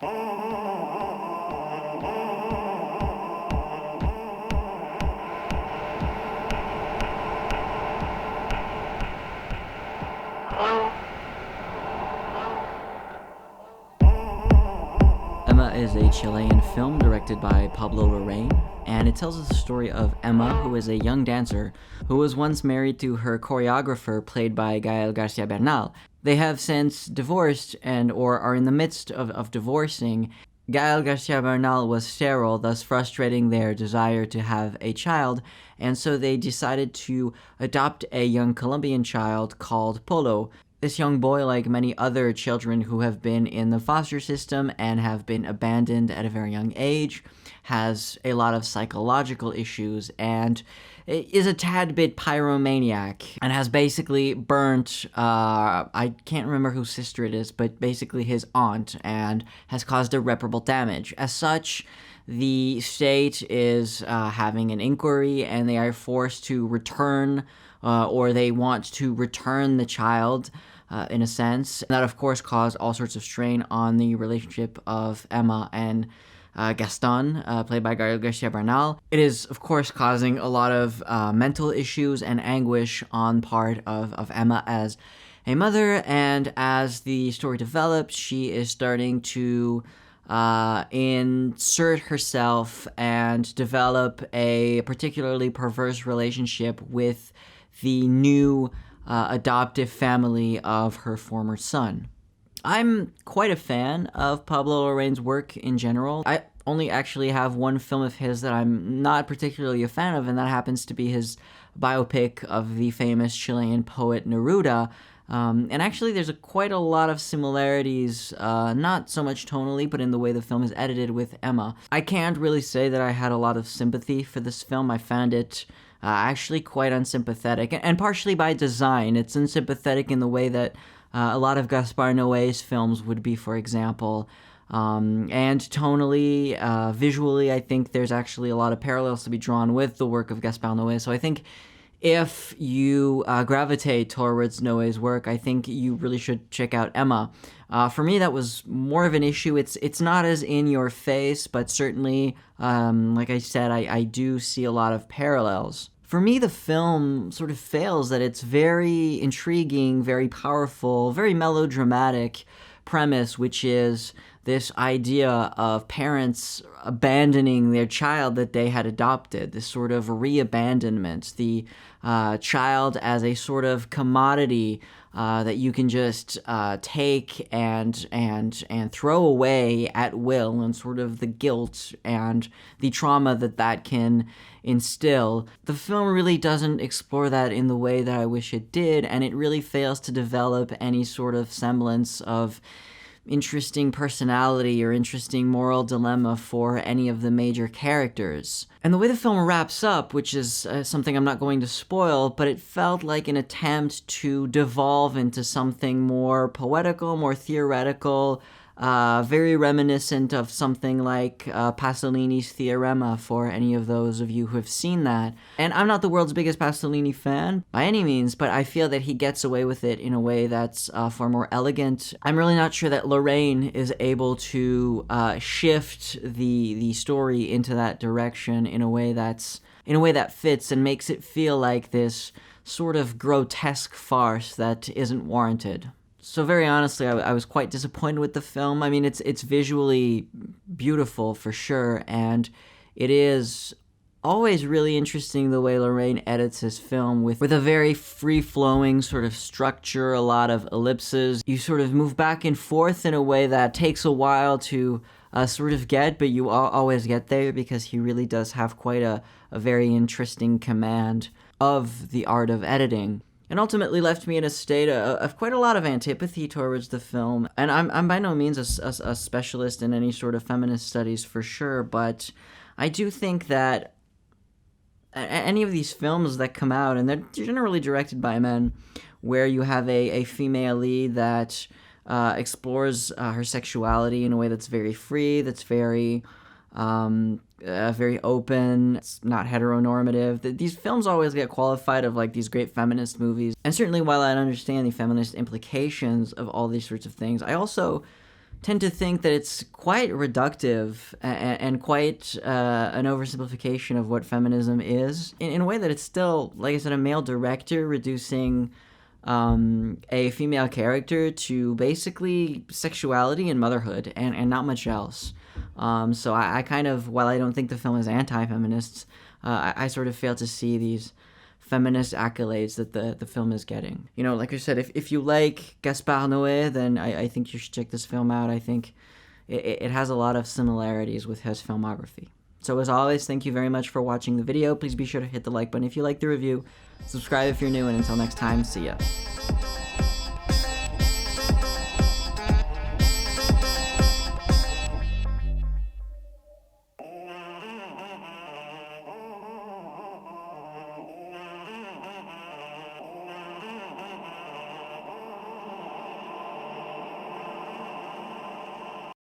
Emma is a Chilean film directed by Pablo Larrain, and it tells us the story of Emma, who is a young dancer who was once married to her choreographer, played by Gael García Bernal. They have since divorced or are in the midst of divorcing. Gael García Bernal was sterile, thus frustrating their desire to have a child, and so they decided to adopt a young Colombian child called Polo. This young boy, like many other children who have been in the foster system and have been abandoned at a very young age, has a lot of psychological issues and is a tad bit pyromaniac and has basically burnt, I can't remember whose sister it is, but basically his aunt, and has caused irreparable damage. As such, the state is having an inquiry, and they are forced to return, or they want to return the child, in a sense. And that, of course, caused all sorts of strain on the relationship of Emma and Gastón, played by Gael García Bernal. It is, of course, causing a lot of mental issues and anguish on part of Emma as a mother, and as the story develops, she is starting to insert herself and develop a particularly perverse relationship with the new adoptive family of her former son. I'm quite a fan of Pablo Larrain's work in general. I only actually have one film of his that I'm not particularly a fan of, and that happens to be his biopic of the famous Chilean poet Neruda. And actually there's quite a lot of similarities, not so much tonally, but in the way the film is edited, with Emma. I can't really say that I had a lot of sympathy for this film. I found it actually quite unsympathetic, and partially by design. It's unsympathetic in the way that a lot of Gaspar Noé's films would be, for example. And tonally, visually, I think there's actually a lot of parallels to be drawn with the work of Gaspar Noé. So I think if you gravitate towards Noé's work, I think you really should check out Emma. For me, that was more of an issue. It's not as in your face, but certainly, like I said, I do see a lot of parallels. For me, the film sort of fails that it's very intriguing, very powerful, very melodramatic premise, which is this idea of parents abandoning their child that they had adopted, this sort of re-abandonment, the child as a sort of commodity that you can just take and throw away at will, and sort of the guilt and the trauma that can instill. The film really doesn't explore that in the way that I wish it did, and it really fails to develop any sort of semblance of interesting personality or interesting moral dilemma for any of the major characters. And the way the film wraps up, which is something I'm not going to spoil, but it felt like an attempt to devolve into something more poetical, more theoretical, very reminiscent of something like Pasolini's Theorema, for any of those of you who have seen that. And I'm not the world's biggest Pasolini fan by any means, but I feel that he gets away with it in a way that's far more elegant. I'm really not sure that Larrain is able to shift the story into that direction in a way that fits and makes it feel like this sort of grotesque farce that isn't warranted. So very honestly, I was quite disappointed with the film. I mean, it's visually beautiful for sure, and it is always really interesting the way Larrain edits his film with a very free-flowing sort of structure, a lot of ellipses. You sort of move back and forth in a way that takes a while to sort of get, but you always get there, because he really does have quite a very interesting command of the art of editing. And ultimately left me in a state of quite a lot of antipathy towards the film. And I'm by no means a specialist in any sort of feminist studies for sure, but I do think that any of these films that come out, and they're generally directed by men, where you have a female lead that explores her sexuality in a way that's very free, that's very open, it's not heteronormative. These films always get qualified of like these great feminist movies. And certainly while I understand the feminist implications of all these sorts of things, I also tend to think that it's quite reductive and quite an oversimplification of what feminism is, in a way that it's still, like I said, a male director reducing a female character to basically sexuality and motherhood and not much else. So I kind of, while I don't think the film is anti-feminist, I sort of fail to see these feminist accolades that the film is getting. You know, like I said, if you like Gaspar Noé, then I think you should check this film out. I think it has a lot of similarities with his filmography. So as always, thank you very much for watching the video. Please be sure to hit the like button if you like the review. Subscribe if you're new, and until next time, see ya.